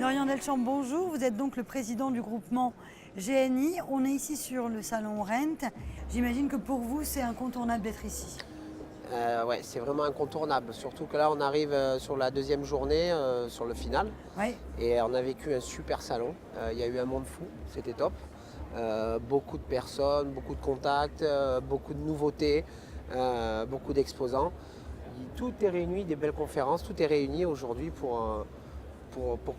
Dorian Delchamp, bonjour. Vous êtes donc le président du groupement GNI. On est ici sur le salon Rent. J'imagine que pour vous, c'est incontournable d'être ici. Ouais, c'est vraiment incontournable. Surtout que là, on arrive sur la deuxième journée, sur le final. Oui. Et on a vécu un super salon. Il y a eu un monde fou, c'était top. Beaucoup de personnes, beaucoup de contacts, beaucoup de nouveautés, beaucoup d'exposants. Tout est réuni, des belles conférences, tout est réuni aujourd'hui pour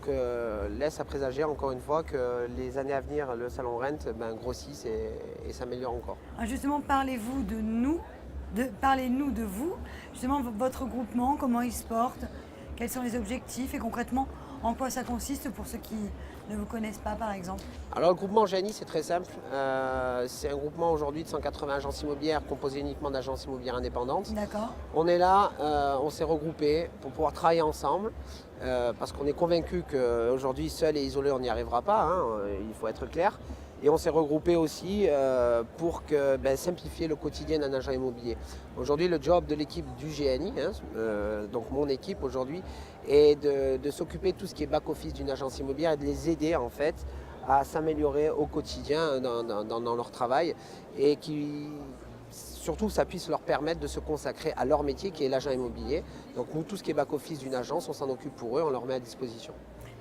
que laisse à présager encore une fois que les années à venir, le salon Rent grossisse et s'améliore encore. Justement, parlez-vous de nous, parlez-nous de vous, justement votre groupement, comment il se porte, quels sont les objectifs et concrètement en quoi ça consiste pour ceux qui ne vous connaissent pas par exemple. Alors le groupement GNI c'est très simple, c'est un groupement aujourd'hui de 180 agences immobilières composé uniquement d'agences immobilières indépendantes. D'accord. On est là, on s'est regroupés pour pouvoir travailler ensemble parce qu'on est convaincu qu'aujourd'hui seul et isolé on n'y arrivera pas, hein, il faut être clair. Et on s'est regroupé aussi pour simplifier le quotidien d'un agent immobilier. Aujourd'hui, le job de l'équipe du GNI, donc mon équipe aujourd'hui, est de s'occuper de tout ce qui est back-office d'une agence immobilière et de les aider en fait à s'améliorer au quotidien dans leur travail et surtout ça puisse leur permettre de se consacrer à leur métier qui est l'agent immobilier. Donc nous, tout ce qui est back-office d'une agence, on s'en occupe pour eux, on leur met à disposition.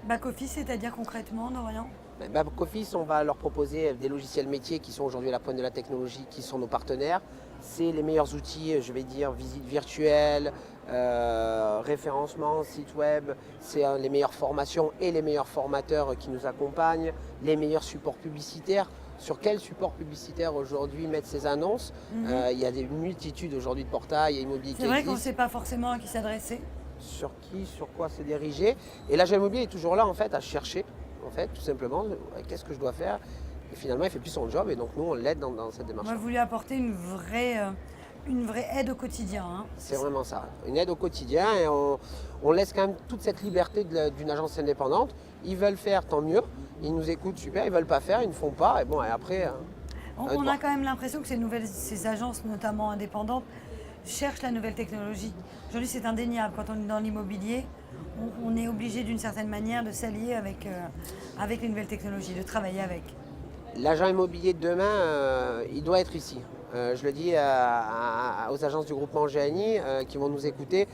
Back-office, c'est-à-dire concrètement, Dorian? Back-office, on va leur proposer des logiciels métiers qui sont aujourd'hui à la pointe de la technologie, qui sont nos partenaires. C'est les meilleurs outils, je vais dire, visite virtuelle, référencement, site web. C'est les meilleures formations et les meilleurs formateurs qui nous accompagnent, les meilleurs supports publicitaires. Sur quel support publicitaire aujourd'hui mettre ces annonces? Il y a des multitudes aujourd'hui de portails immobiliers. C'est vrai qu'on ne sait pas forcément à qui s'adresser. Sur qui, sur quoi se diriger. Et l'agent immobilier est toujours là en fait à chercher, en fait, tout simplement, qu'est-ce que je dois faire. Et finalement, il fait plus son job et donc nous, on l'aide dans cette démarche. On va vous lui apporter une vraie aide au quotidien. Hein. C'est vraiment ça, une aide au quotidien et on laisse quand même toute cette liberté d'une agence indépendante. Ils veulent faire, tant mieux. Ils nous écoutent, super. Ils veulent pas faire, ils ne font pas. Et bon, et après. On a quand même l'impression que ces agences, notamment indépendantes, cherchent la nouvelle technologie. Aujourd'hui, c'est indéniable. Quand on est dans l'immobilier, on est obligé d'une certaine manière de s'allier avec les nouvelles technologies, de travailler avec. L'agent immobilier de demain, il doit être ici. Je le dis aux agences du groupement GNI qui vont nous écouter.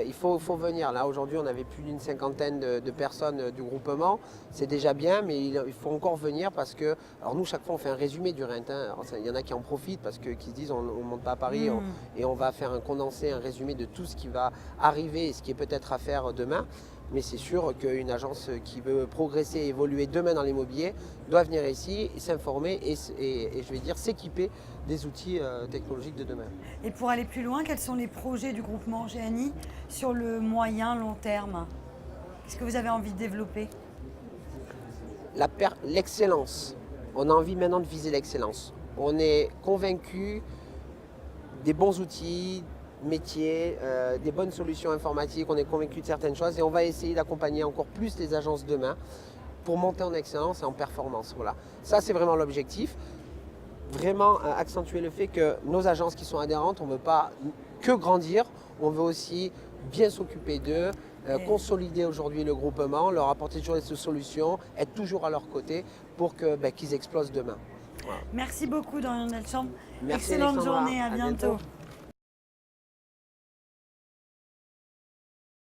Il faut venir. Là, aujourd'hui, on avait plus d'une cinquantaine de personnes du groupement. C'est déjà bien, mais il faut encore venir parce que... Alors nous, chaque fois, on fait un résumé du Rent. Hein. Alors, il y en a qui en profitent parce qui se disent on ne monte pas à Paris et on va faire un condensé, un résumé de tout ce qui va arriver et ce qui est peut-être à faire demain. Mais c'est sûr qu'une agence qui veut progresser et évoluer demain dans l'immobilier doit venir ici, s'informer et je vais dire s'équiper des outils technologiques de demain. Et pour aller plus loin, quels sont les projets du groupement GNI sur le moyen, long terme? Qu'est-ce que vous avez envie de développer? L'excellence. On a envie maintenant de viser l'excellence. On est convaincu des bons outils, métiers, des bonnes solutions informatiques, on est convaincu de certaines choses et on va essayer d'accompagner encore plus les agences demain pour monter en excellence et en performance. Voilà. Ça, c'est vraiment l'objectif. Vraiment accentuer le fait que nos agences qui sont adhérentes, on ne veut pas que grandir, on veut aussi bien s'occuper d'eux, consolider aujourd'hui le groupement, leur apporter toujours des solutions, être toujours à leur côté pour qu'ils explosent demain. Voilà. Merci beaucoup, Dorian Delchamp. Merci, excellente Alexandra. journée, à bientôt.